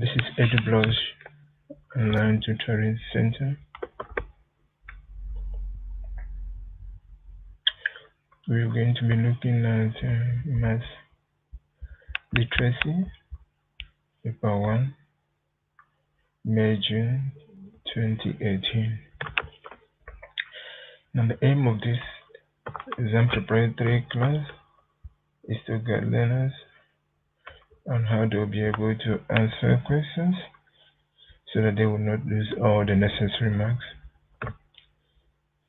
This is EduBlog's Online Tutoring Center. We're going to be looking at Math Literacy, Paper 1, May, June 2018. Now the aim of this exam preparatory class is to guide learners on how they'll be able to answer questions so that they will not lose all the necessary marks.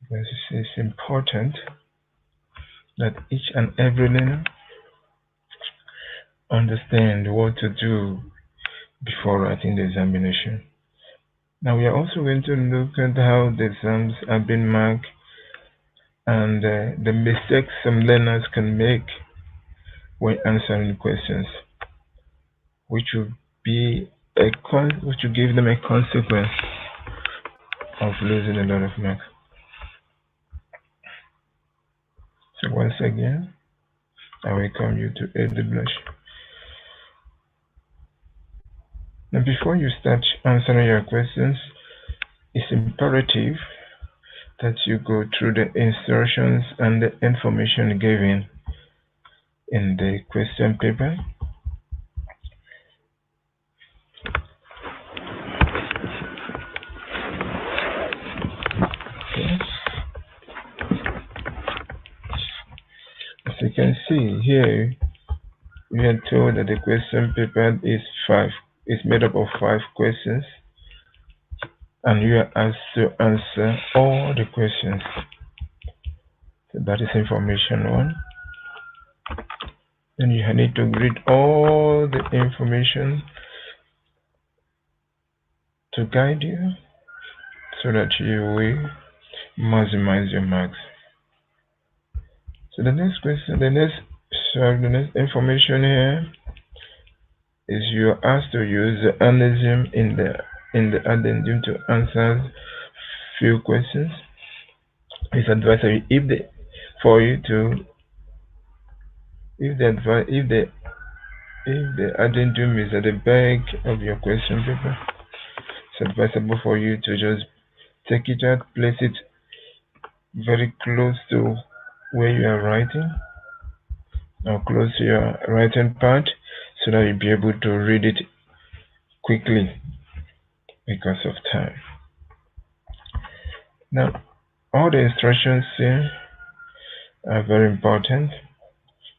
Because it's important that each and every learner understand what to do before writing the examination. Now we are also going to look at how the exams have been marked and the mistakes some learners can make when answering questions, which will give them a consequence of losing a lot of marks. So once again, I welcome you to EduBlog. Now before you start answering your questions, it's imperative that you go through the instructions and the information given in the question paper. Okay. As you can see here, we are told that the question paper is made up of 5 questions, and you are asked to answer all the questions. So that is information 1. Then you need to read all the information to guide you so that you will maximize your marks. So the next information here is you are asked to use the anelism in the addendum to answer few questions. It's advisable if the addendum is at the back of your question paper, it's advisable for you to just take it out, place it very close to where you are writing, or close to your writing part, so that you'll be able to read it quickly because of time. Now, all the instructions here are very important.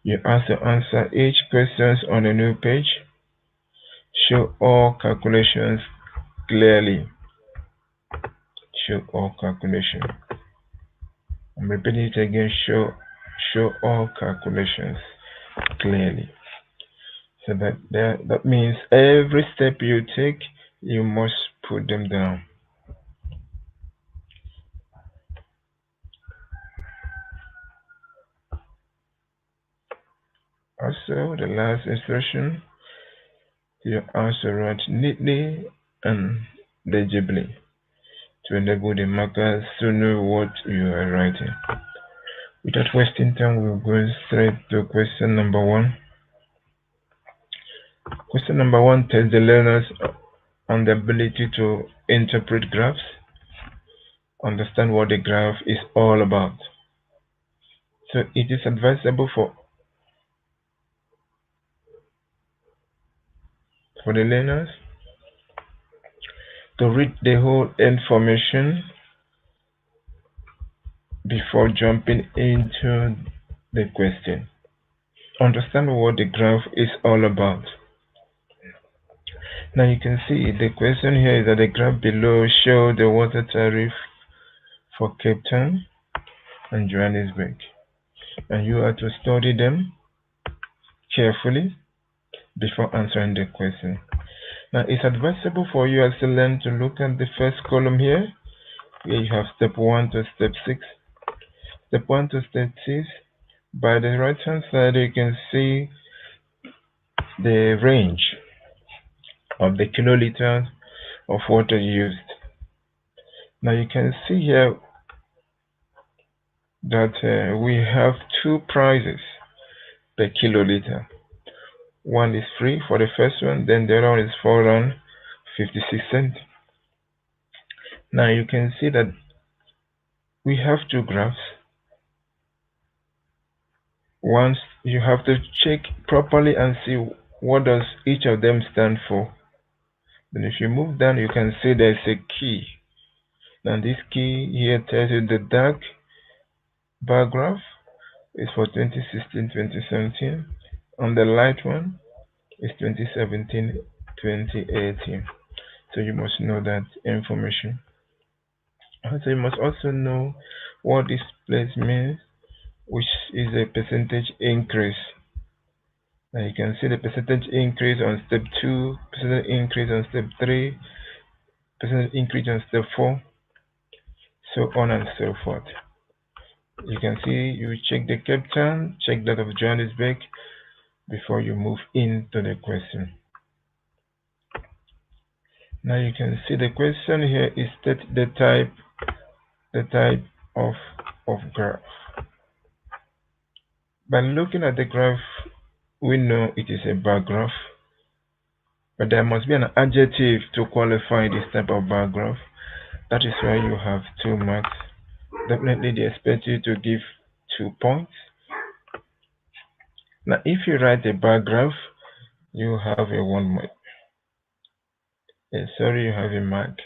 You have to answer each question on a new page. Show all calculations clearly. Show all calculations. I'm repeating it again. Show all calculations clearly. So that means every step you take, you must put them down. Also, the last instruction, you have to write neatly and legibly to enable the markers to know what you are writing. Without wasting time, we'll go straight to question number 1. Question number 1 tests the learners on the ability to interpret graphs, understand what the graph is all about. So it is advisable for the learners to read the whole information before jumping into the question. Understand what the graph is all about. Now you can see the question here is that the graph below shows the water tariff for Cape Town and Johannesburg, and you are to study them carefully before answering the question. Now it's advisable for you as a learner to look at the first column here, where you have step 1 to step 6. Step 1 to step 6, by the right hand side you can see the range of the kiloliters of water used. Now you can see here that we have 2 prices per kiloliter. One is free for the first one, then the other one is 4 rand 56 cents. Now you can see that we have two graphs. Once you have to check properly and see what does each of them stand for. Then if you move down, you can see there's a key. Now this key here tells you the dark bar graph is for 2016-2017, and the light one is 2017-2018. So you must know that information. So you must also know what this place means, which is a percentage increase. Now you can see the percentage increase on step 2, percentage increase on step 3, percentage increase on step 4, so on and so forth. You can see you check the Cape Town, check that of Johannesburg before you move into the question. Now you can see the question here is that the type of graph. By looking at the graph, we know it is a bar graph, but there must be an adjective to qualify this type of bar graph. That is why you have 2 marks. Definitely they expect you to give 2 points. Now if you write a bar graph, you have a 1 mark. You have a mark.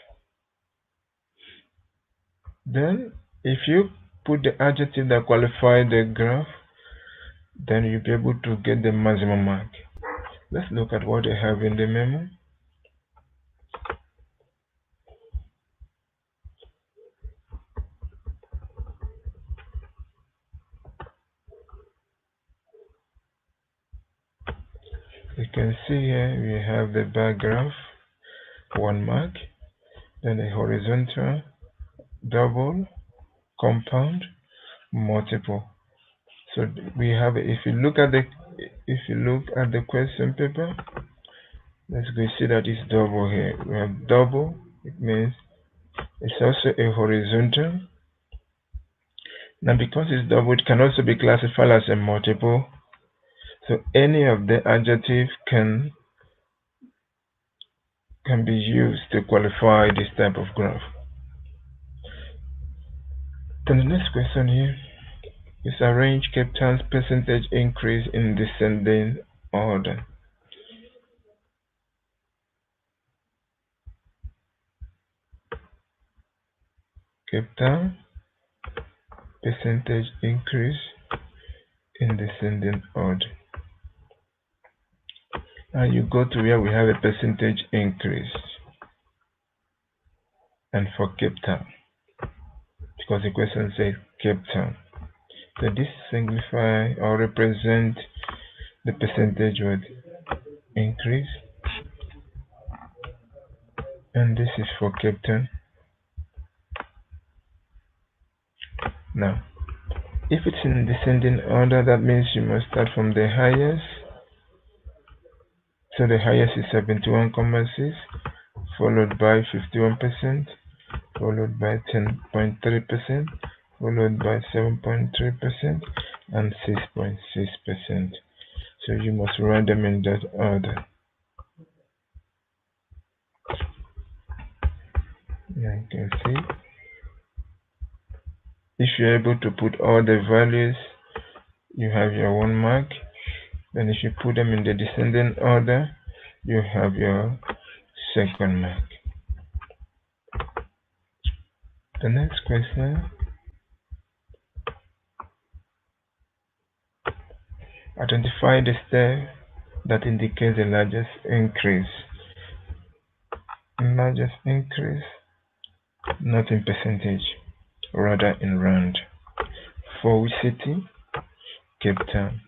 Then if you put the adjective that qualifies the graph, then you'll be able to get the maximum mark. Let's look at what they have in the memo. You can see here we have the bar graph, 1 mark, then a horizontal, double, compound, multiple. So we have, if you look at the question paper, let's go see that it's double here. We have double, it means it's also a horizontal. Now because it's double, it can also be classified as a multiple. So any of the adjectives can be used to qualify this type of graph. Then the next question here is arrange Cape Town's percentage increase in descending order. Cape Town percentage increase in descending order. Now you go to where we have a percentage increase, and for Cape Town, because the question says Cape Town. So this signify or represent the percentage with increase, and this is for Cape Town. Now, if it's in descending order, that means you must start from the highest. So the highest is 71.6, followed by 51%, followed by 10.3%, followed by 7.3%, and 6.6%. So you must write them in that order. Now you can see, if you're able to put all the values, you have your 1 mark. Then if you put them in the descending order, you have your 2nd mark. The next question, identify the step that indicates the largest increase. Largest increase, not in percentage, rather in rand. For which city? Cape Town.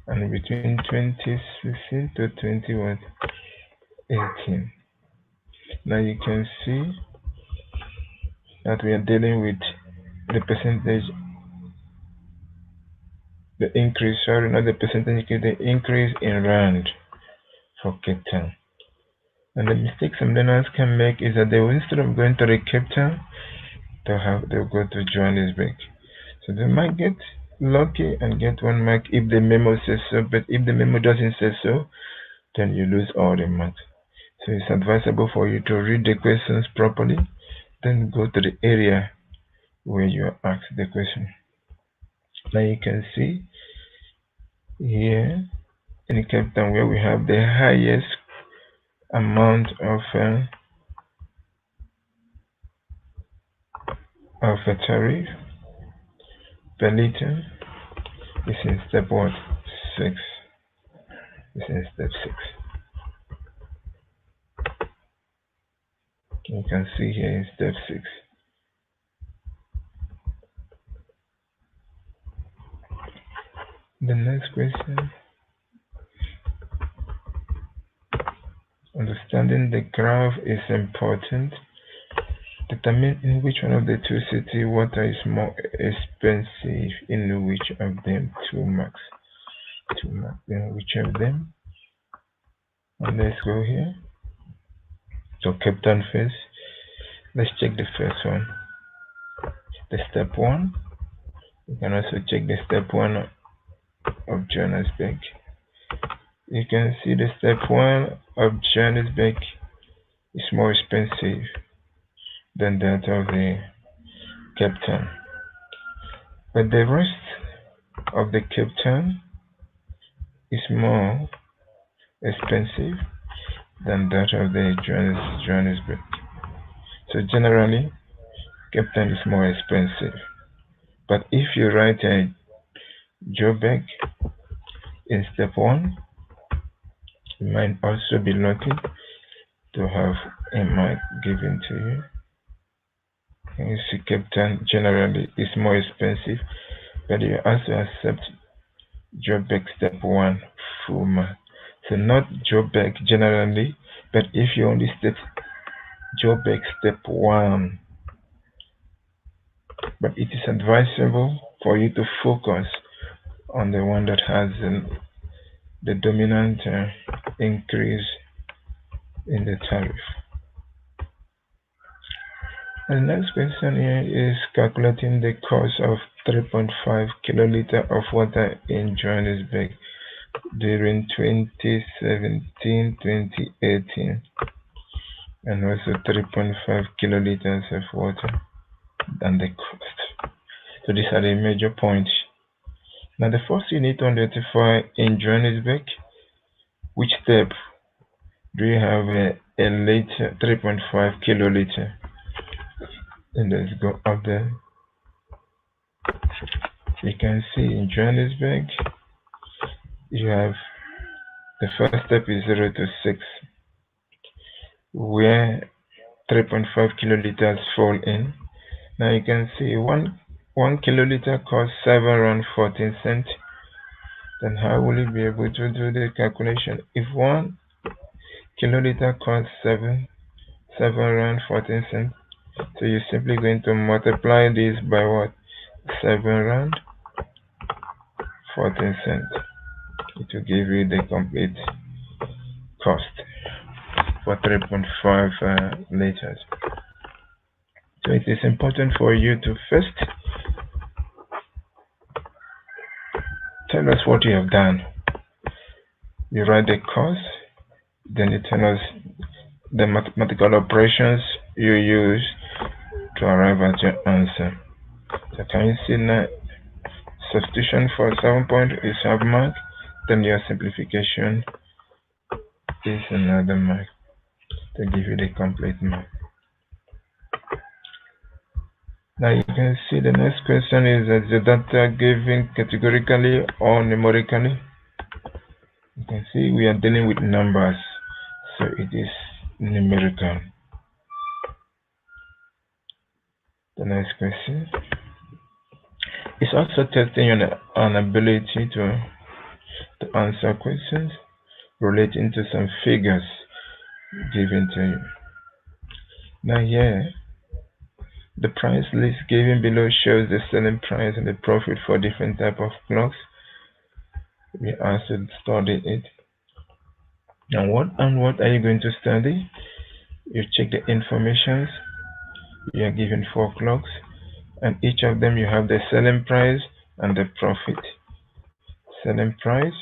And between 2016 to 2018. Now you can see that we are dealing with the percentage, the increase, sorry, not the percentage, the increase in rand for Cape Town. And the mistake some learners can make is that they will, instead of going to the Cape Town, they'll go to Johannesburg. So they might get lucky and get 1 mark if the memo says so, but if the memo doesn't say so, then you lose all the marks. So it's advisable for you to read the questions properly, then go to the area where you are asked the question. Now you can see here in Cape Town where we have the highest amount of a tariff per liter is in step 6. It's in step 6. You can see here in step 6. The next question, understanding the graph is important. Determine in which one of the two city water is more expensive, in which of them. 2 marks. 2 marks. In which of them? And let's go here. So Cape Town first. Let's check the first one. The step 1. You can also check the step 1 of Johannesburg. You can see the step 1 of Johannesburg is more expensive than that of the Cape Town. But the rest of the Cape Town is more expensive than that of the Johannesburg. So generally, Cape Town is more expensive. But if you write a Joburg in step 1, you might also be lucky to have a mark given to you. You see, Cape Town generally is more expensive, but you also accept Joburg step 1 full mark. So not Joburg generally, but if you only state Joburg step 1, but it is advisable for you to focus on the one that has the dominant increase in the tariff. The next question here is calculating the cost of 3.5 kiloliter of water in Johannesburg during 2017-2018, and also 3.5 kiloliters of water and the cost. So these are the major points. Now the first you need to identify in Johannesburg, which step do you have a liter 3.5 kiloliter. And let's go up there. You can see in Johannesburg you have the first step is 0 to 6, where 3.5 kiloliters fall in. Now you can see one kiloliter costs R7.14. Then how will you be able to do the calculation? If 1 kiloliter costs R7.14, so you're simply going to multiply this by what? R7.14. It will give you the complete cost for 3.5 liters. So it is important for you to first tell us what you have done. You write the cost, then you tell us the mathematical operations you use to arrive at your answer. So can you see now? Substitution for 7 point is half mark, then your simplification is another mark to give you the complete mark. Now you can see the next question is that the data given categorically or numerically. You can see we are dealing with numbers, so it is numerical. The next question is also testing an ability to answer questions relating to some figures given to you. Now here, the price list given below shows the selling price and the profit for different type of clocks. We asked to study it. Now what are you going to study? You check the informations. You are given 4 clocks, and each of them you have the selling price and the profit. Selling price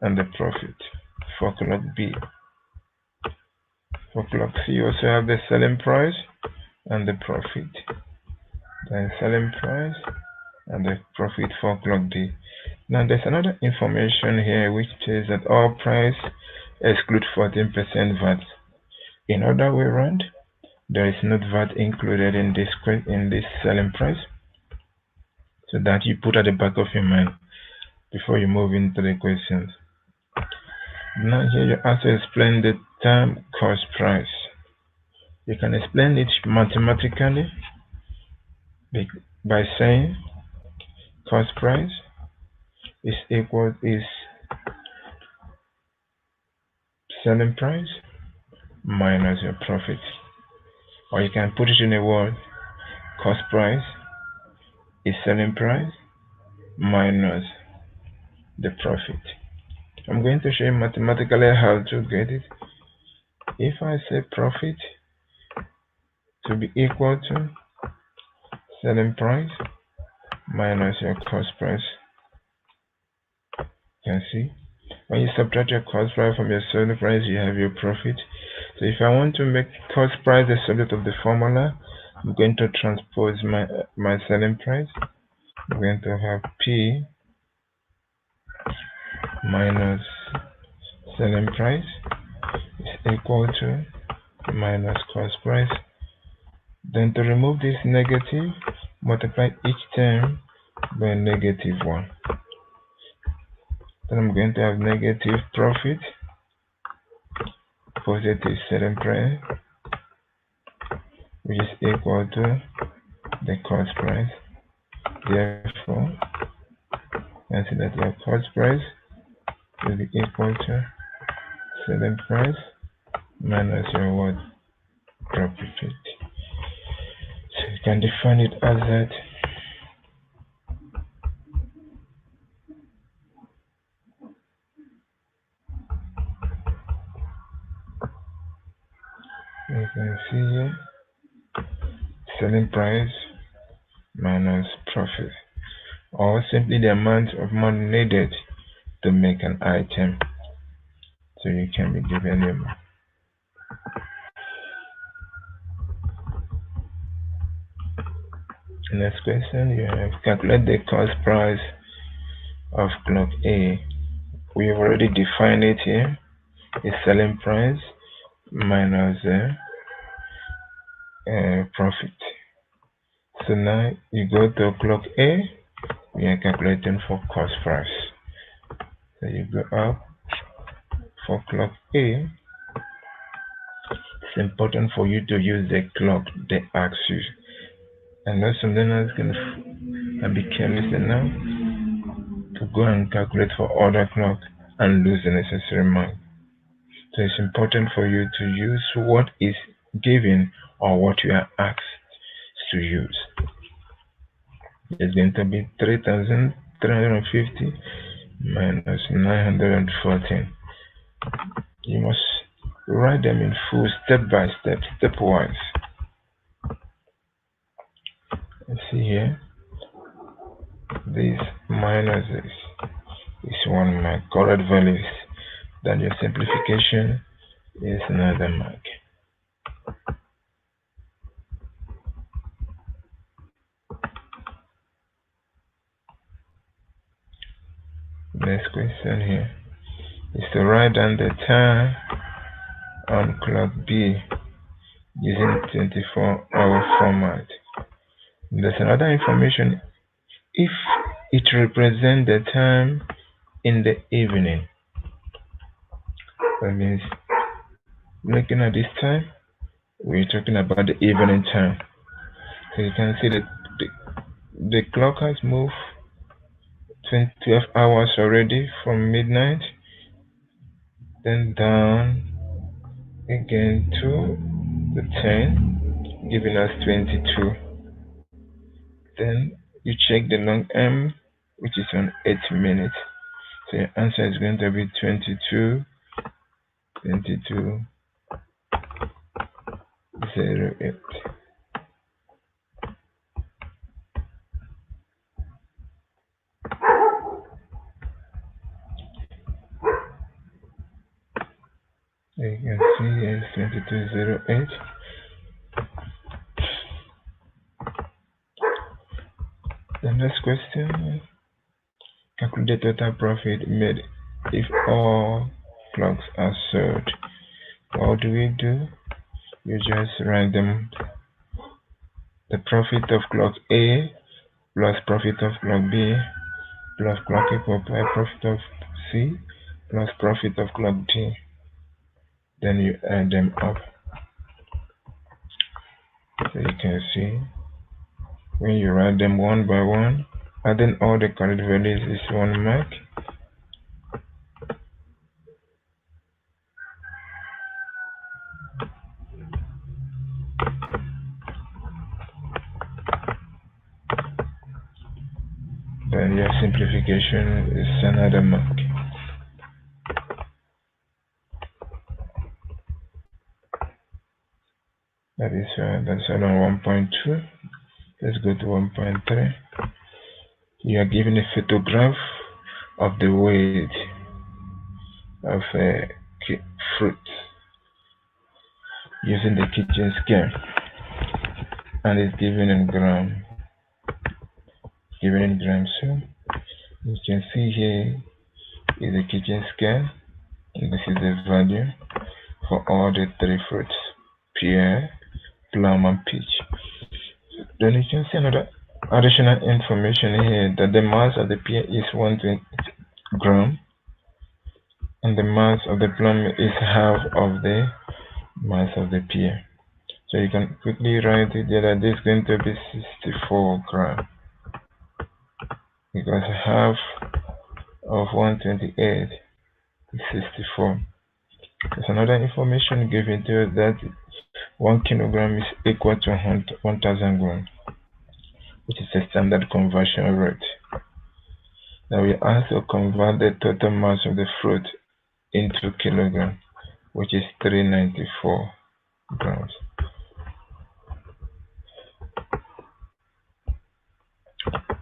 and the profit For clock B. For clock C, you also have the selling price and the profit. Then selling price and the profit for clock D. Now there's another information here which says that all price exclude 14% VAT. In other way around, there is no VAT included in this selling price. So that you put at the back of your mind before you move into the questions. Now here you have to explain the term cost price. You can explain it mathematically by saying cost price is selling price minus your profit. Or you can put it in a word, cost price is selling price minus the profit. I'm going to show you mathematically how to get it. If I say profit to be equal to selling price minus your cost price, you can see when you subtract your cost price from your selling price, you have your profit. So if I want to make cost price the subject of the formula, I'm going to transpose my selling price. I'm going to have P minus selling price is equal to minus cost price. Then to remove this negative, multiply each term by -1. Then I'm going to have negative profit, positive selling price, which is equal to the cost price. Therefore, you can see that your cost price will be equal to selling price minus your what? Profit. So you can define it as that. You can see here selling price minus profit, or simply the amount of money needed to make an item. So you can be given a next question. You have calculate the cost price of clock A. We've already defined it here. It's selling price minus profit. So now you go to clock A, we are calculating for cost price. So you go up for clock A. It's important for you to use the clock they ask you. And not something else can be careless enough to go and calculate for other clock and lose the necessary mark. So it's important for you to use what is given or what you are asked to use. It's going to be 3,350 minus 914. You must write them in full, step by step, stepwise. You see here, this minus this is 1 mark. Correct values. Then your simplification is another mark. Next question here is to write down the time on clock B using 24-hour format. There's another information. If it represents the time in the evening, that means looking at this time, we're talking about the evening time. So you can see that the clock has moved 12 hours already from midnight, then down again to the 10, giving us 22. Then you check the long M, which is on 8 minutes. So your answer is going to be 22:08. You can see it's 2208. The next question, calculate the total profit made if all clocks are sold. What do? You just write them the profit of clock A plus profit of clock B plus clock equal profit of C plus profit of clock D. Then you add them up. So you can see when you write them one by one, adding all the correct values is 1 mark. Then your simplification is another mark. That's around 1.2. Let's go to 1.3. You are given a photograph of the weight of a fruit using the kitchen scale, and it's given in grams. So you can see here is the kitchen scale, and this is the value for all the 3 fruits: pear, plum, and peach. Then you can see another additional information here that the mass of the pear is 120 grams, and the mass of the plum is half of the mass of the pear. So you can quickly write it there that this is going to be 64 grams, because half of 128 is 64. There's another information given to us that 1 kilogram is equal to 1000 grams, which is a standard conversion rate. Now we also convert the total mass of the fruit into kilograms, which is 394 grams.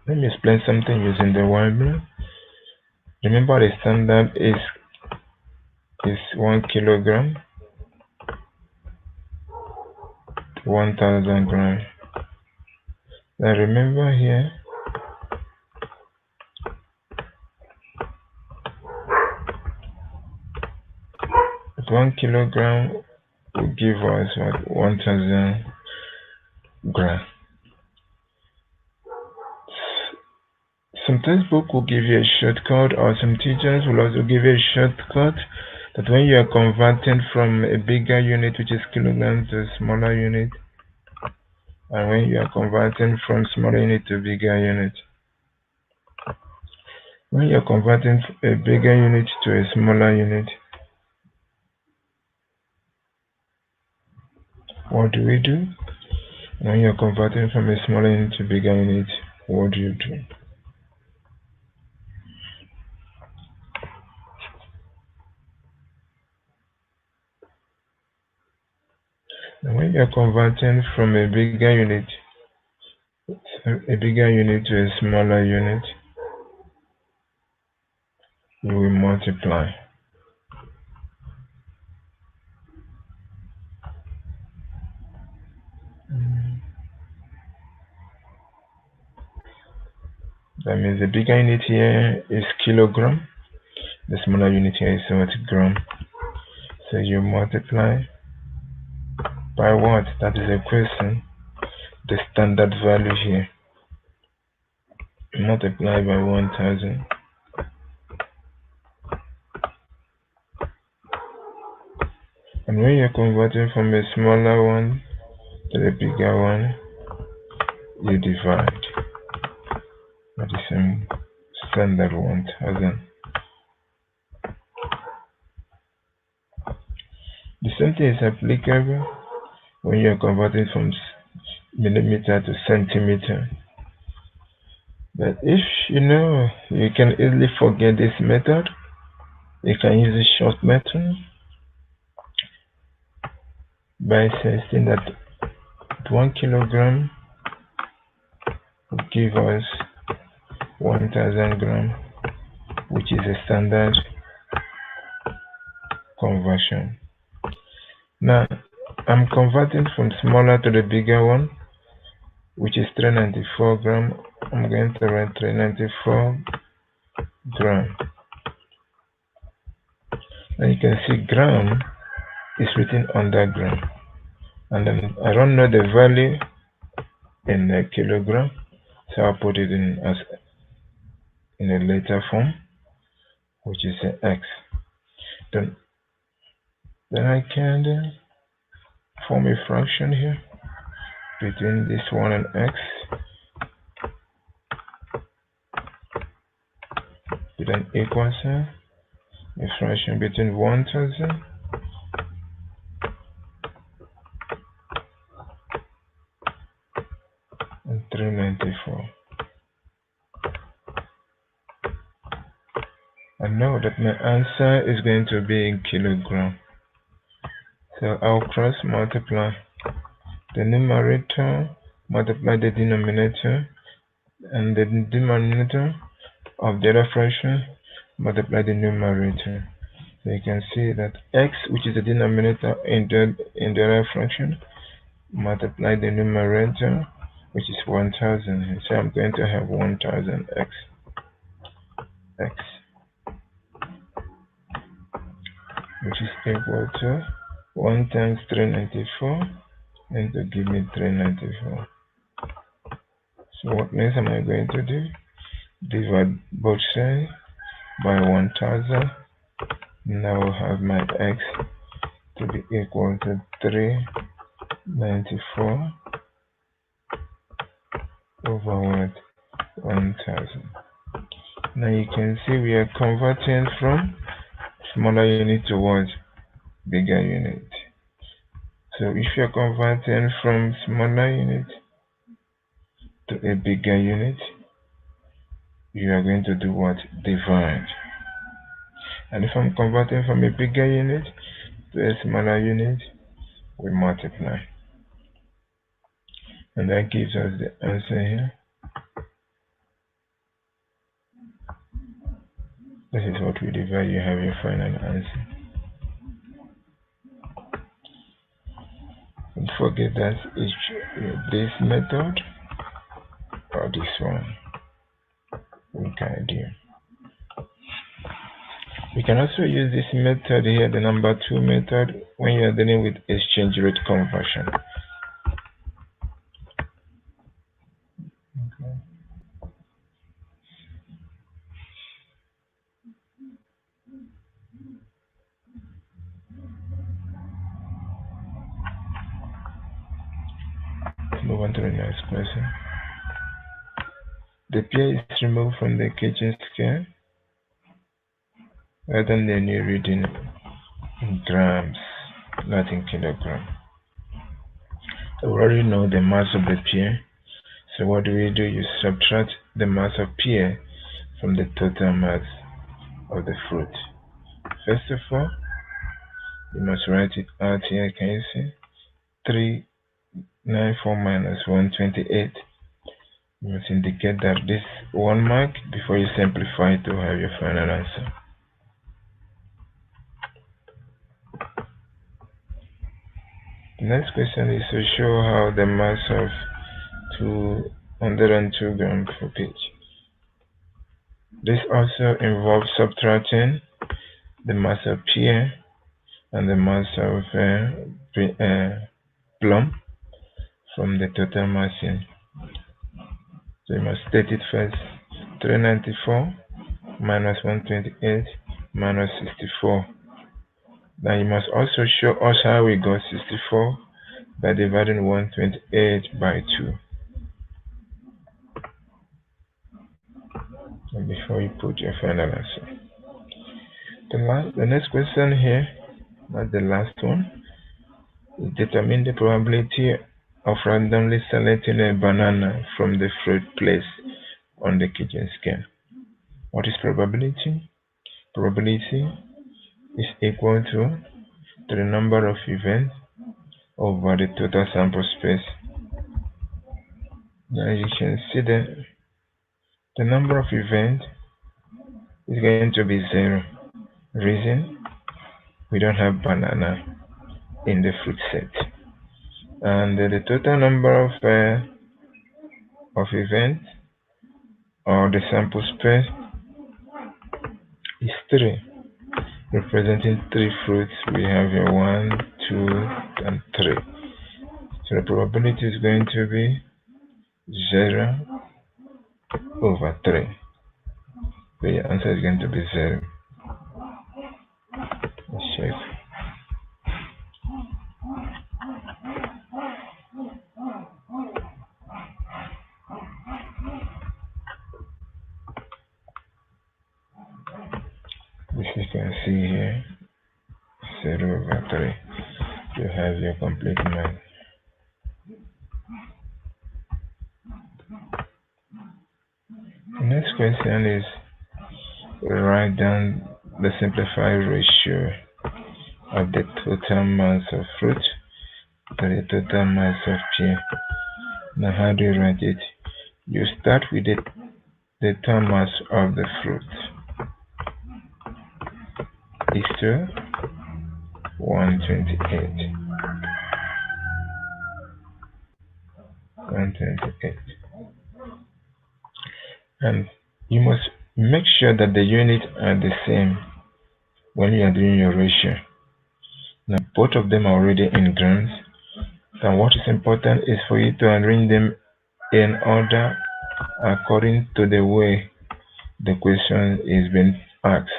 Let me explain something using the whiteboard. Remember, the standard is 1 kilogram to 1000 grams. Now remember here, that 1 kilogram will give us 1000 grams. Some textbook will give you a shortcut, or some teachers will also give you a shortcut that when you are converting from a bigger unit, which is kilograms, to a smaller unit, and when you are converting from smaller unit to bigger unit. When you are converting a bigger unit to a smaller unit, what do we do? When you are converting from a smaller unit to bigger unit, what do you do? Now, when you are converting from a bigger unit to a smaller unit, you will multiply. That means the bigger unit here is kilogram, the smaller unit here is what, gram. So you multiply by what? That is a question. The standard value here. Multiply by 1000. And when you're converting from a smaller one to the bigger one, you divide by the same standard 1000. The same thing is applicable when you're converting from millimeter to centimeter. But if you can easily forget this method, you can use a short method by saying that 1 kilogram will give us 1000 grams, which is a standard conversion. Now, I'm converting from smaller to the bigger one, which is 394 gram. I'm going to write 394 gram. And you can see gram is written under gram. And then I don't know the value in a kilogram, so I'll put it in as in a later form, which is an x. Then I can form a fraction here between this one and x. With an equal sign, a fraction between 1000 and 394. I know that my answer is going to be in kilogram. So I'll cross multiply the numerator, multiply the denominator, and the denominator of the other fraction, multiply the numerator. So you can see that x, which is the denominator in the other fraction, multiply the numerator, which is 1000. So I'm going to have 1000 x, which is equal to 1 times 394, and to give me 394. So what next am I going to do? Divide both sides by 1000. Now I have my x to be equal to 394 over what? 1000. Now you can see we are converting from smaller unit to what? Bigger unit. So if you are converting from smaller unit to a bigger unit, you are going to do what? Divide. And if I'm converting from a bigger unit to a smaller unit, we multiply. And that gives us the answer here. This is what we divide. You have your final answer. Don't forget that it's this method or this one. Okay, dear. We can also use this method here, the number 2 method, when you are dealing with exchange rate conversion. Okay. Let's move on to the next question. The pear is removed from the kitchen scale. Rather than the new reading in grams, not in kilogram. So we already know the mass of the pear. So what do? You subtract the mass of pear from the total mass of the fruit. First of all, you must write it out here. Can you see? 394 minus 128. You must indicate that this 1 mark before you simplify to have your final answer. The next question is to show how the mass of 202 grams per page. This also involves subtracting the mass of pear and the mass of plum from the total mass here. So you must state it first. 394 minus 128 minus 64. Now you must also show us how we got 64 by dividing 128 by 2. And before you put your final answer. The next question here, not the last one, is determine the probability of randomly selecting a banana from the fruit placed on the kitchen scale. What is probability? Probability is equal to the number of events over the total sample space. Now you can see that the number of events is going to be 0. Reason? We don't have banana. in the fruit set. And the total number of events or the sample space is 3, representing 3 fruits. We have here 1, 2, and 3. So the probability is going to be 0/3. So your answer is going to be 0. Let's check. Which you can see here, 0/3. You have your complete mark. The next question is write down the simplified ratio of the total mass of fruit to the total mass of pear. Now how do you write it? You start with the total mass of the fruit is to 128. 128. And you must make sure that the units are the same when you are doing your ratio. Now both of them are already in grams. And what is important is for you to arrange them in order according to the way the question is being asked.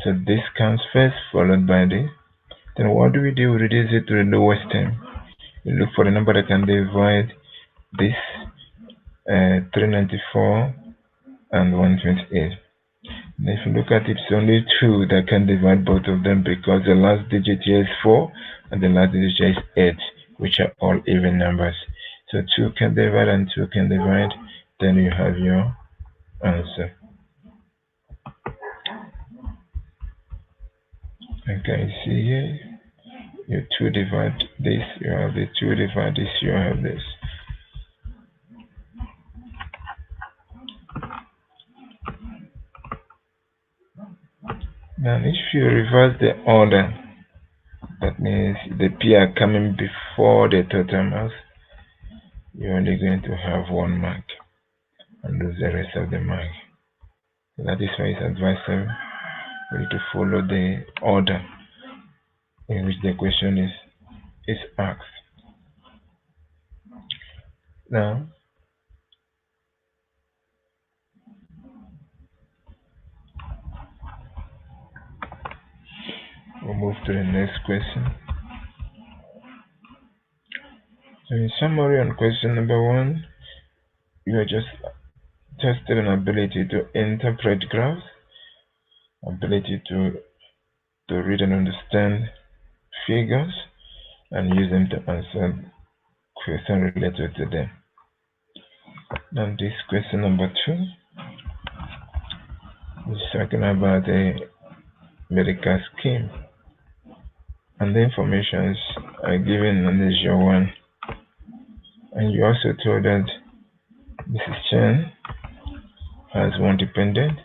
So this comes first, followed by the. Then what do? We reduce it to the lowest term. We look for the number that can divide this 394 and 128. And if you look at it, it's only 2 that can divide both of them because the last digit here is 4 and the last digit here is 8, which are all even numbers. So 2 can divide and 2 can divide. Then you have your answer. Okay, see here, you 2 divide this, you have the 2 divide this, you have this. Now if you reverse the order, that means the P are coming before the total mass, you're only going to have 1 mark and lose the rest of the mark. So that is why it's advisable for you to follow the order in which the question is asked. Now, we'll move to the next question. So in summary on question number 1, you are just tested an ability to interpret graphs, ability to read and understand figures, and use them to answer questions related to them. Now this question number 2 is talking about a medical scheme, and the informations are given on this your 1. And you also told that Mrs. Chen has 1 dependent,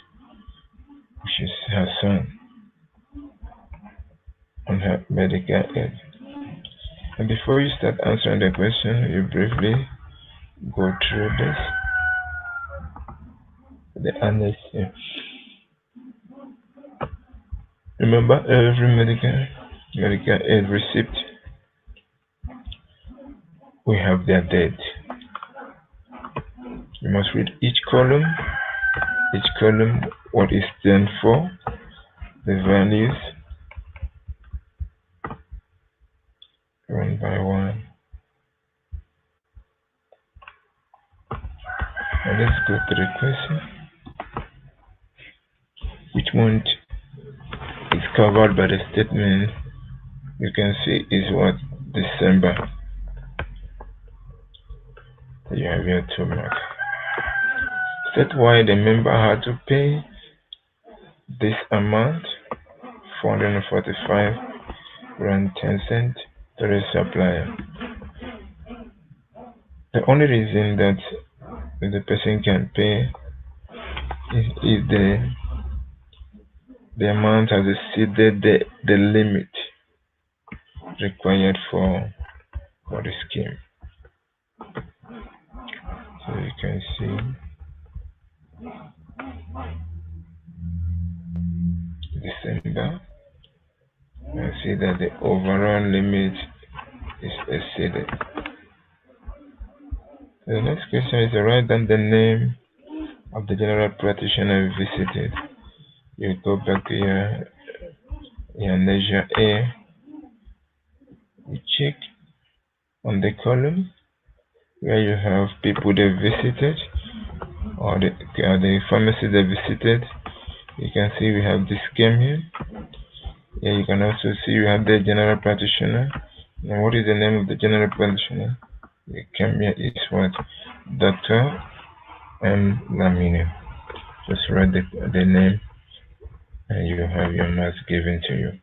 which is her son, on her medical aid. And before you start answering the question, you briefly go through this, the annex. Remember, every medical aid receipt, we have their date. You must read each column, what it stands for, the values, one by one. And let's go to the question. Which month is covered by the statement? You can see is what? December. So you have your 2 marks. State why the member had to pay this amount, 445 rand 10 cents, to the supplier. The only reason that the person can pay is if the amount has exceeded the limit. required for the scheme. So you can see December. You see that the overall limit is exceeded. The next question is to write down the name of the general practitioner visited. You go back to your leisure A. You check on the column where you have people they visited or the pharmacy they visited. You can see we have this scheme here. Here you can also see you have the general practitioner. Now what is the name of the general practitioner? The scheme here is what? Dr. M. Lamine. Just write the name and you have your marks given to you.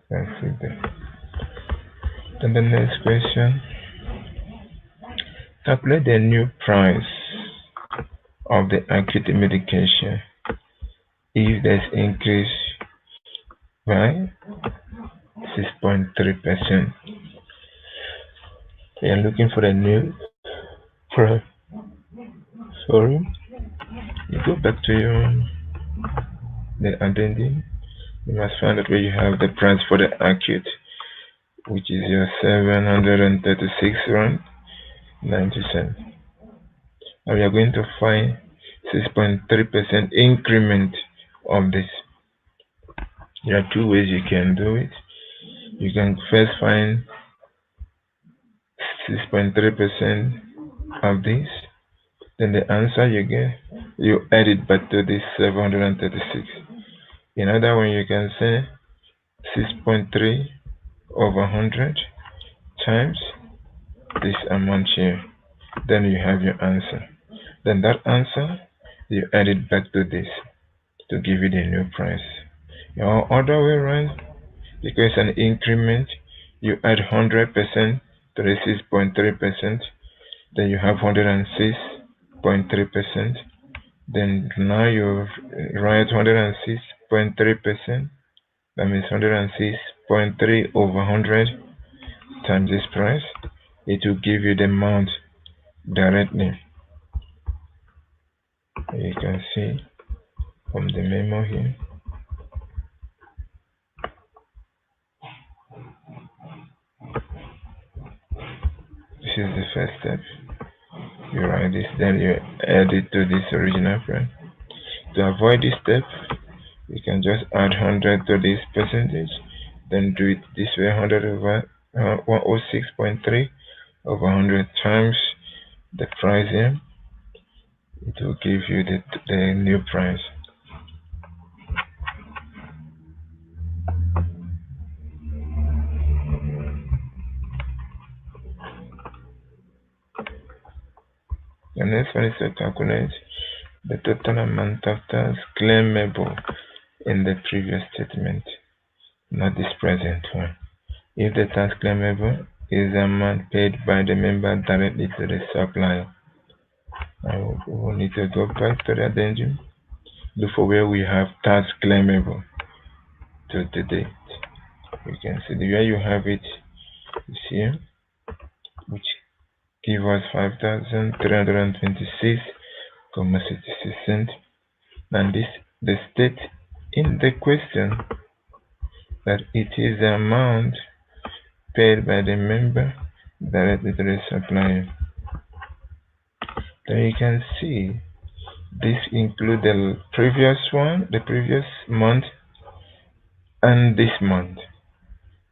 That's it there. Then the next question. Calculate the new price of the acute medication if there's increase by 6.3%. You are looking for the new price. Sorry. You go back to the addendum. You must find out where you have the price for the acute, which is your 736 rand 90 cents. Now we are going to find 6.3% increment of this. There are two ways you can do it. You can first find 6.3% of this. Then the answer you get, you add it back to this 736. In other way, you can say 6.3 over 100 times this amount here. Then you have your answer. Then that answer, you add it back to this to give you the new price. Your other way around, because an increment, you add 100% to the 6.3%. Then you have 106.3%. Then now you write 106.3%. That means 106.3 over 100 times this price. It will give you the amount directly. You can see from the memo here. This is the first step. You write this, then you add it to this original price. To avoid this step, you can just add 100 to this percentage, then do it this way: 100 over 106.3 over 100 times the price here. It will give you the new price. The next one is to calculate the total amount of tax claimable in the previous statement, not this present one. If the tax claimable is the amount paid by the member directly to the supplier. Now we will need to go back to the addendum, look for where we have tax claimable to the date. You can see the way you have it is here, which give us 5,326.66 cents. And this the state in the question that it is the amount paid by the member directly to the supplier. Then you can see this includes the previous one, the previous month, and this month.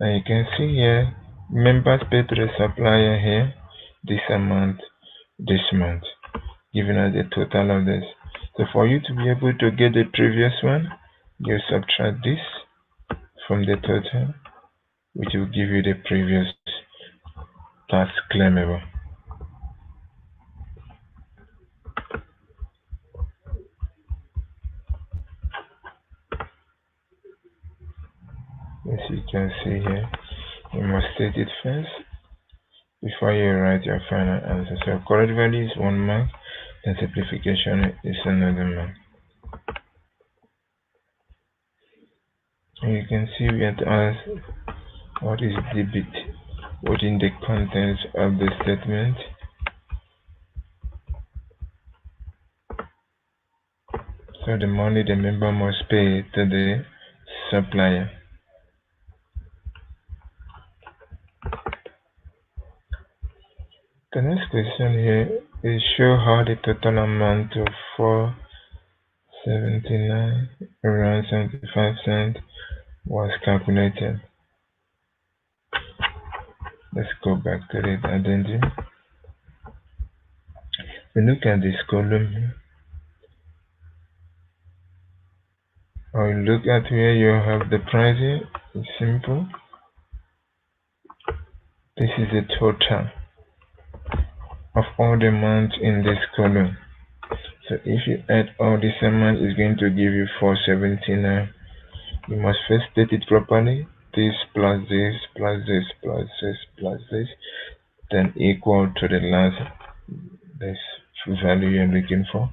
And you can see here members paid to the supplier here this amount this month, giving us the total of this. So for you to be able to get the previous one, you subtract this from the total, which will give you the previous tax claimable. As you can see here, you must state it first before you write your final answer. So correct value is 1 mark, Then simplification is another man. And you can see we have to ask what is debit within the contents of the statement. So the money the member must pay to the supplier. The next question here is show how the total amount of 479 around 75 cents was calculated. Let's go back to the addendum. We look at this column here, or look at where you have the price here. It's simple. This is the total of all the amounts in this column. So if you add all this amount, it's going to give you 479. You must first state it properly. This plus this plus this plus this plus this, then equal to the last this value you're looking for.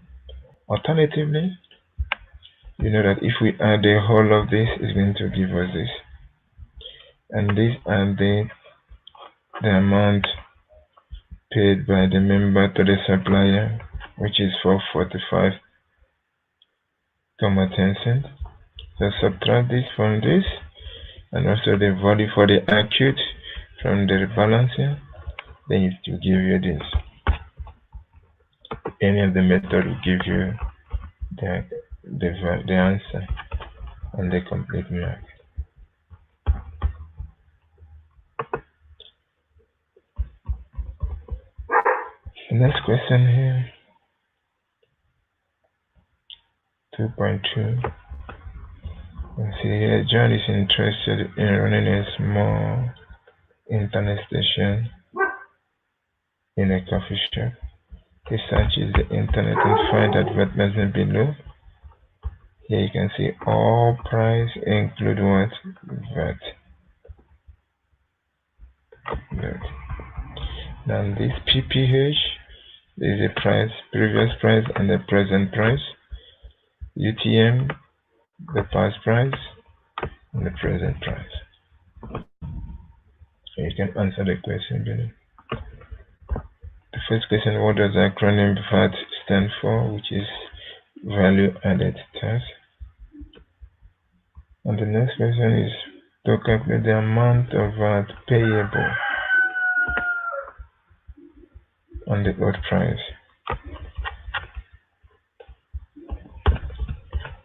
Alternatively, you know that if we add the whole of this, it's going to give us this. And these are the amount paid by the member to the supplier, which is 445.10 cents. So subtract this from this, and also the value for the accrued from the balance here, then it will give you this. Any of the method will give you the answer and the complete mark. The next question here, 2.2. You see here, John is interested in running a small internet station in a coffee shop. He searches the internet and finds advertisement below. Here you can see all price include what? VAT. Now this PPH is the price, previous price and the present price. UTM, the past price and the present price. So you can answer the question below. The first question, what does the acronym VAT stand for? Which is value added tax. And the next question is to calculate the amount of VAT payable on the old price.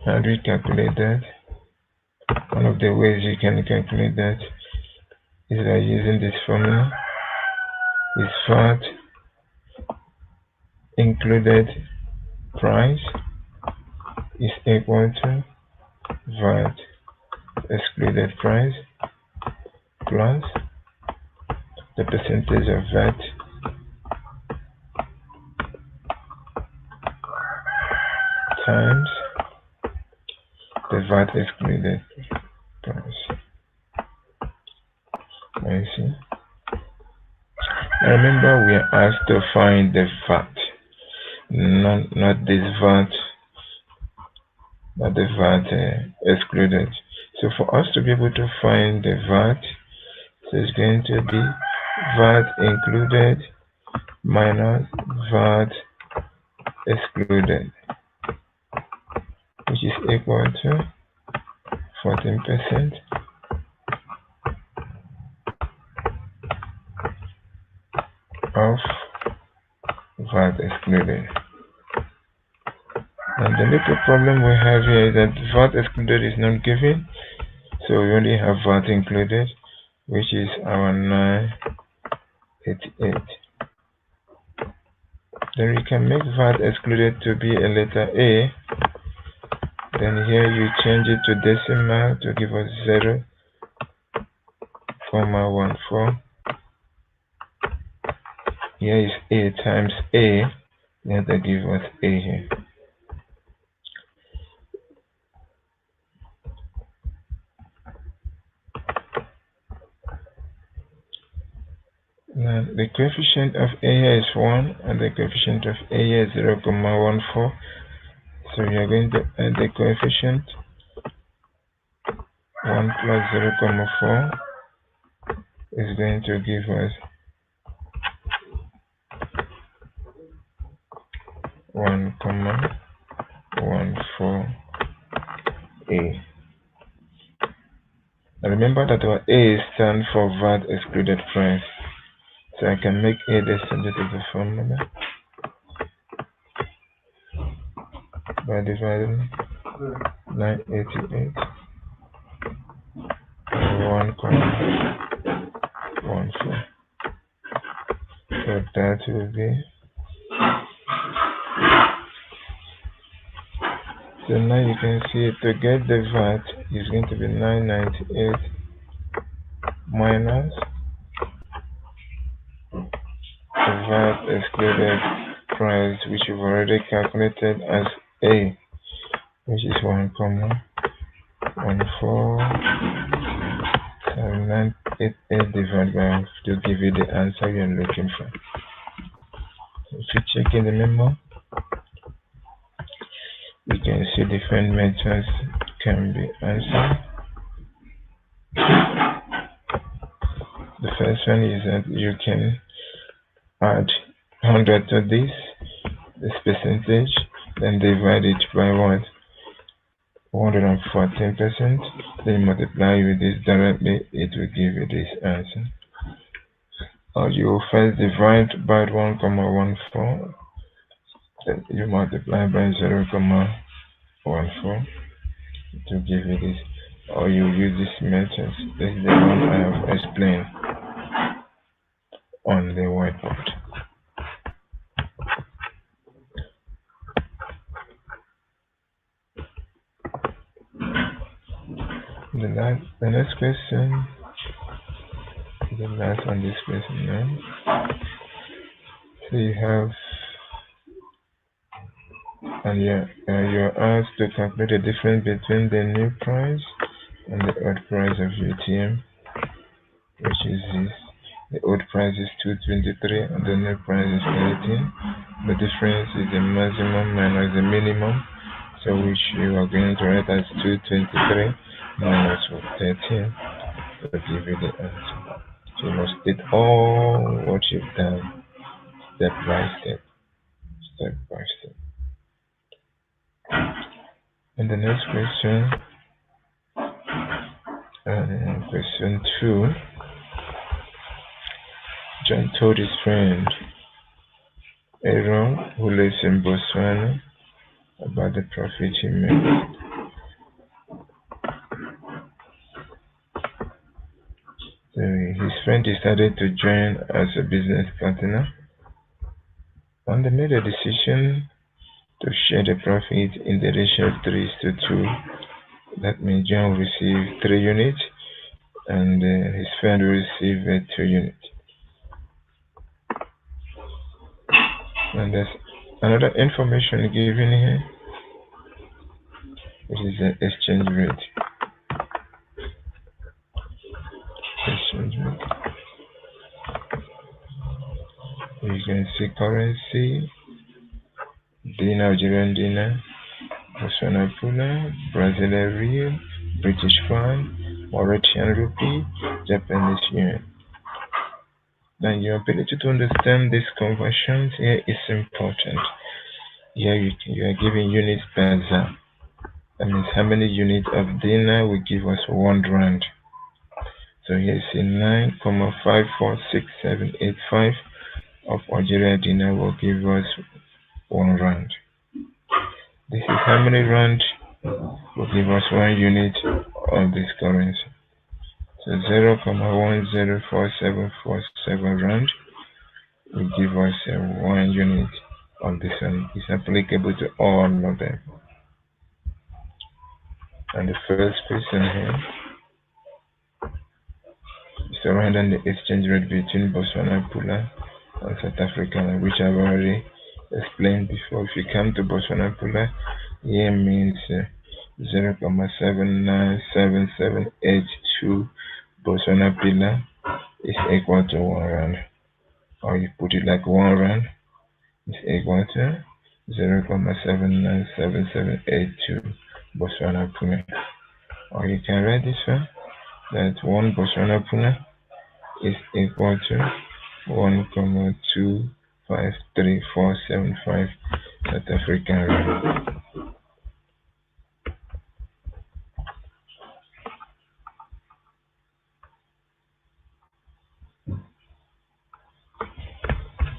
How do we calculate that? One of the ways you can calculate that is by using this formula. Is VAT included price is equal to VAT excluded price plus the percentage of VAT times the VAT excluded price. I see. Now remember, we are asked to find the VAT, not this VAT, not the VAT excluded. So for us to be able to find the VAT, so it's going to be VAT included minus VAT excluded, which is equal to 14% of VAT excluded. And the little problem we have here is that VAT excluded is not given, so we only have VAT included, which is our 988. Then we can make VAT excluded to be a letter A. Then here you change it to decimal to give us 0.14. Here is A times A. We have to give us A here. Now the coefficient of A here is 1 and the coefficient of A here is 0.14. So we are going to add the coefficient 1 plus 0.4 is going to give us 1.14A. Now remember that our A stands for VAT excluded price. So I can make A the subject of the formula by dividing 988 by 1.14. So that will be, so now you can see to get the VAT is going to be 998 minus the VAT excluded price, which you've already calculated as A, which is 1.147988 divided by to give you the answer you're looking for. If you check in the memo, you can see different methods can be answered. The first one is that you can add 100 to this percentage, then divide it by what? 114%, then multiply with this directly, it will give you this answer. Or you will first divide by 1.14, then you multiply by 0.14 to give you this. Or you use this method. This is the one I have explained on the whiteboard. The next question, the last on this question now. So you have, and you're asked to calculate the difference between the new price and the old price of UTM, which is this. The old price is 223 and the new price is 18. The difference is the maximum minus the minimum, so which you are going to write as 223 minus 13 to give you the answer. So you must state all what you've done step by step. And the next question, question 2. John told his friend Aaron, who lives in Botswana, about the profit he made. So his friend decided to join as a business partner, and they made a decision to share the profit in the ratio of 3:2. That means John will receive 3 units and his friend will receive 2 units. And there's another information given here, which is the exchange rate. You can see currency, dinar, Nigerian dinar, Botswana pula, Brazilian real, British pound, Mauritian rupee, Japanese yen. Now your ability to understand these conversions here is important. Here you are giving units per ZAR. That means how many units of dinar will give us 1 rand. So here you see 9,546785 of Algeria dinar will give us 1 rand. This is how many rand will give us 1 unit of this currency. So 0,104747 rand will give us 1 unit of this one. It's applicable to all of them. And the first question here is surrounding the exchange rate between Botswana pula and South Africa, which I've already explained before. If you come to Botswana pula, here means 0,797782 Botswana pula is equal to 1 rand. or you put it like 1 rand, is equal to 0.79778 Botswana puna. Or you can write this one, that 1 Botswana puna is equal to 1,253,475 South African rand.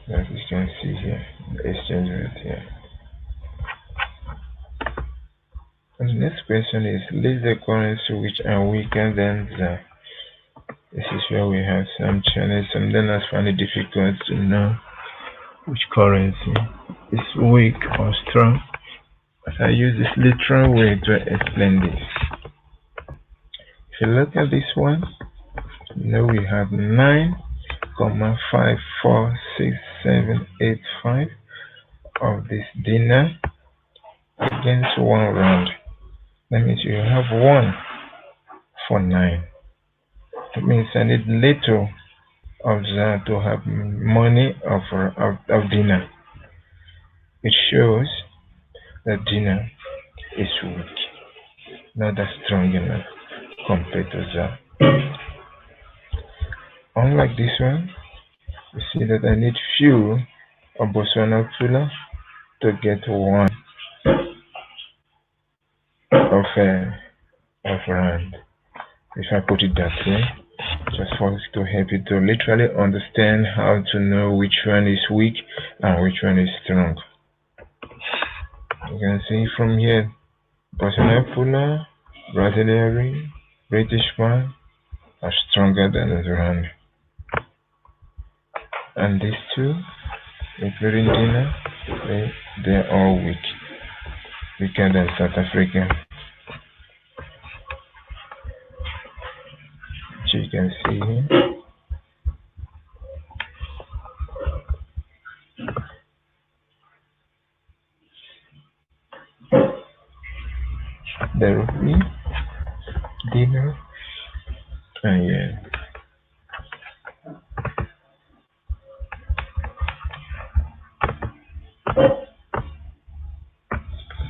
As you can see here, the exchange rate here. And the next question is, list the currency which are weaker than the. This is where we have some challenges. Some learners find it difficult to know which currency is weak or strong. But I use this literal way to explain this. If you look at this one, you know we have 9,546,785 of this dinar against 1 rand. That means you have 1 for 9. That means I need little of that to have money of dinar. It shows that dinar is weak, not that strong enough compared to that. Unlike this one, you see that I need few of Botswana pula to get 1 of rand. If I put it that way, just for us to help you to literally understand how to know which one is weak and which one is strong. You can see from here, Botswana pula, Brazilian, British pound are stronger than the rand. And these two, including dinar, they're all weak, weaker than South African. Which you can see here. The rupee, dinar, and yen.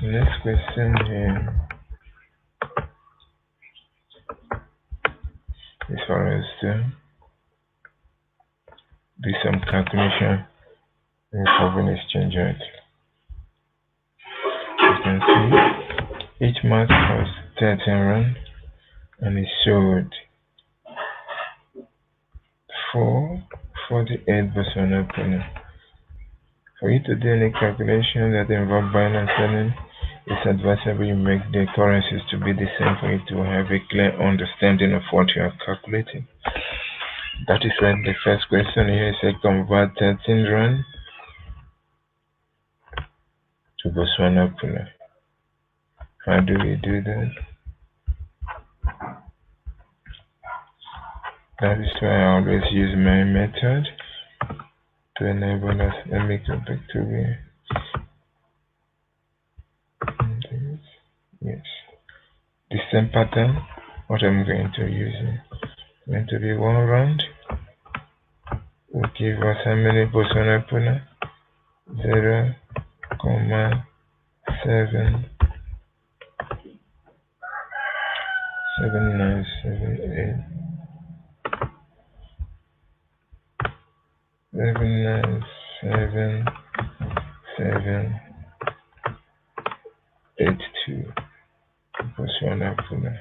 Next question here is for us to do some calculation in foreign exchange rate. You can see each month costs 13 rand and is sold for 48 Botswana pula. For you to do any calculation that involve buying and selling, it's advisable you make the currencies to be the same for you to have a clear understanding of what you are calculating. That is why the first question here is convert 13 rand to Botswana pula. How do we do that? That is why I always use my method to enable us. Let me go back to where. Yes. The same pattern, what I'm going to use is going to be 1 rand. Will give us how many Botswana pula? 0.77978 79782 Botswana pula.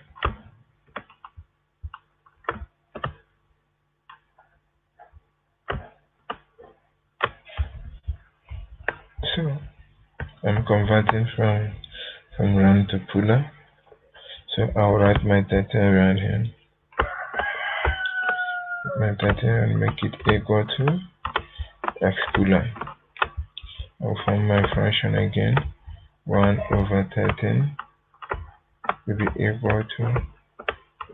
So I'm converting from rand to pula. So I'll write my 13 rand here. My 13 rand, make it equal to X pula. I'll form my fraction again. 1/13 will be equal to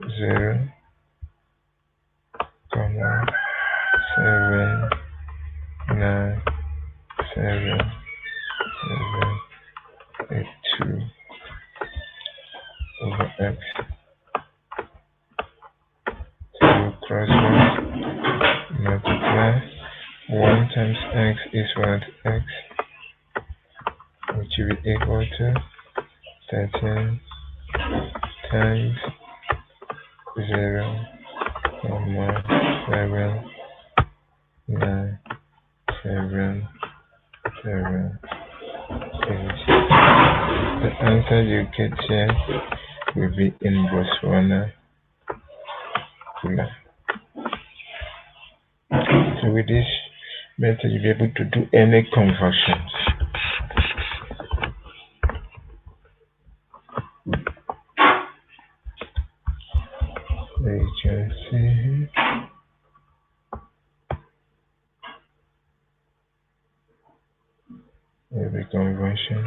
0.79782 over X. So cross multiply 1 is what? X, which will be equal to 13 times 0, 7, 9, 7, 7, 8. The answer you get here will be in Botswana Pula. So with this method, you'll be able to do any conversions. So you can see every conversion.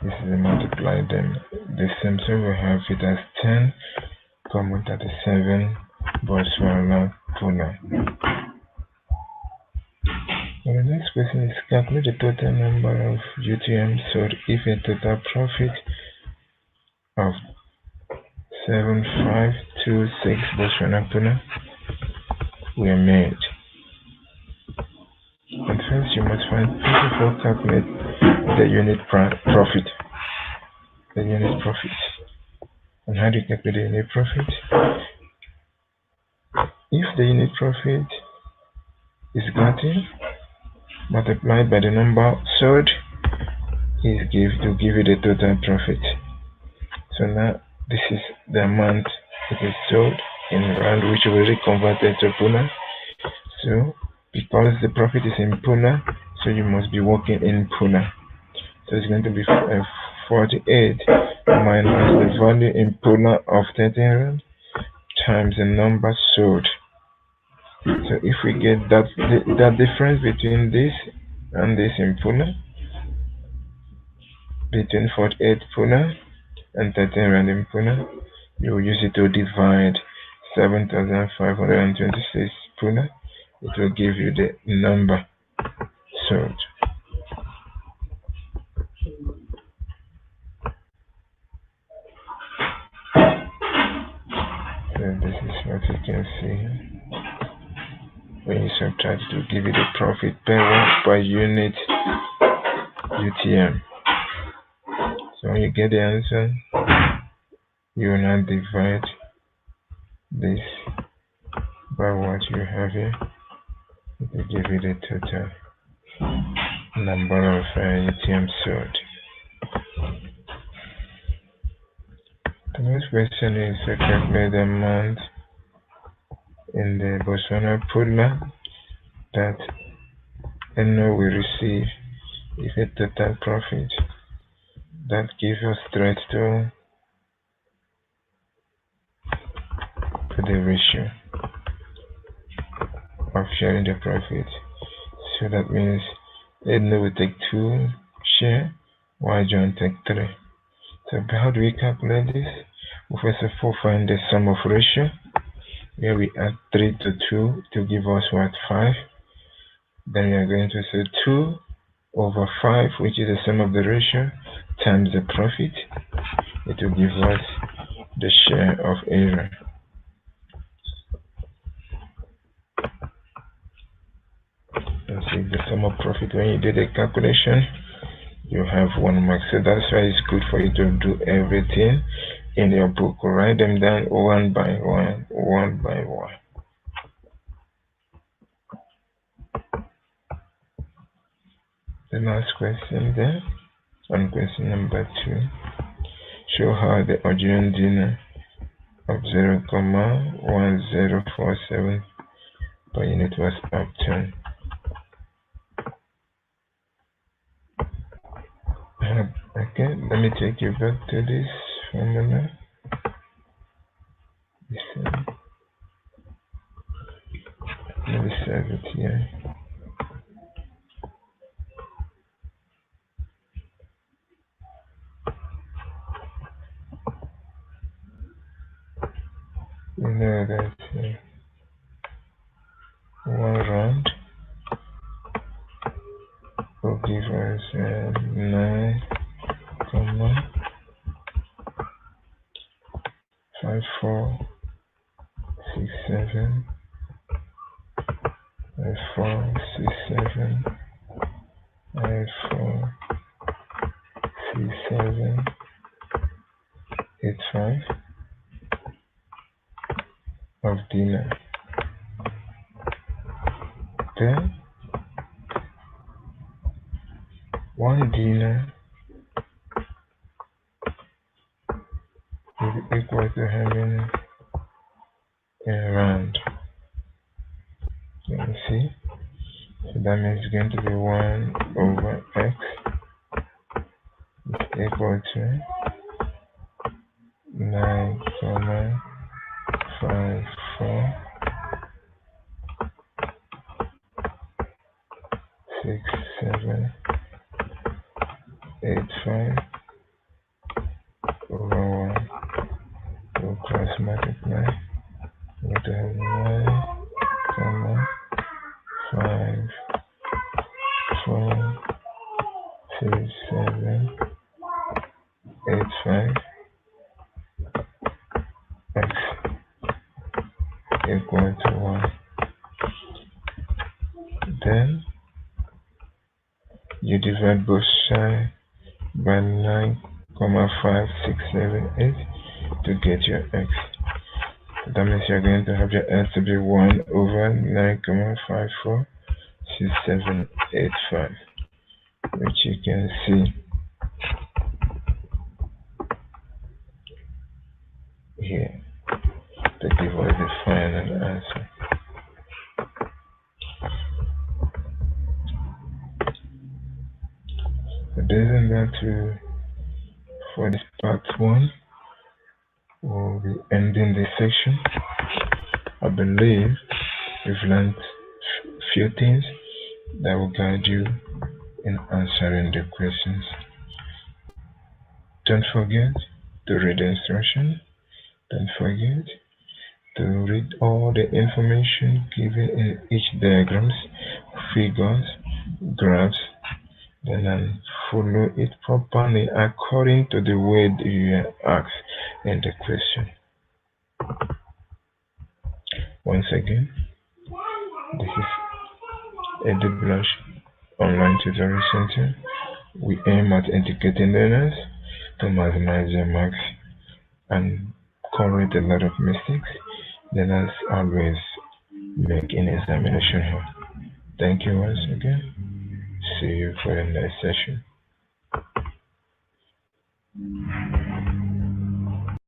This is the multiply them. The same, so we have it as 10, 37 Botswana Pula. The next question is calculate the total number of UTM sold if a total profit of 7526 Botswana Pula were made. And first you must first of all calculate the unit profit. The unit profit. And how do you calculate the unit profit? If the unit profit is gotten multiplied by the number sold, to give you the total profit. So now this is the amount it is sold in rand, which we already converted to Pula. So because the profit is in Pula, so you must be working in Pula. So it's going to be 48 minus the value in Pula of 13 rand times the number sold. So if we get that difference between this and this in Pula, between 48 Pula and 13 rand in Pula, you will use it to divide 7,526 Pula. It will give you the number sold. So this is what you can see. When you subtract, it will give you the profit per unit UTM. So when you get the answer, you will now divide this by what you have here. It will give you the total number of UTM sold. The next question is to calculate the amount in the Botswana Pula that NO will receive if a total profit that gives us straight to the ratio of sharing the profit. So that means NO will take 2 share, while John take 3. So how do we calculate this? We first of all find the sum of ratio, where we add 3 to 2 to give us what? 5. Then we are going to say 2 over 5, which is the sum of the ratio, times the profit. It will give us the share of error. And see the sum of profit. When you do the calculation, you have 1 mark. So that's why it's good for you to do everything in your book. Write them down one by one, one by one. The last question there, on question number 2, show how the original dinner of 0,1047 per unit was obtained. Okay, let me take you back to this formula. Let me save it here. You know that 1 round will give us 9,5467 5467 6785 of dinner. Then 1 dinner will be equal to having a round. Let me see. So that means it's going to be 1 over x is equal to 9,54,6,7,8,5 over 1. We'll cross multiply. We're going to have 9,5,4,6,7,8,5 x equal to 1. Then you divide both sides by 9,5,6,7,8 to get your x. That means you're going to have your x to be 1 over 9,54,6,7,8,5, which you can see here to give us the final answer. So this is that for this part 1. We'll be ending this section. I believe you've learned few things that will guide you in answering the questions. Don't forget to read the instruction. Don't forget to read all the information given in each diagrams, figures, graphs, then follow it properly according to the way you are asked in the question. Once again, this is EduBlush Online Tutorial Center. We aim at educating learners to maximize their marks and correct a lot of mistakes learners always make in examination hall. Thank you once again. See you for the next session.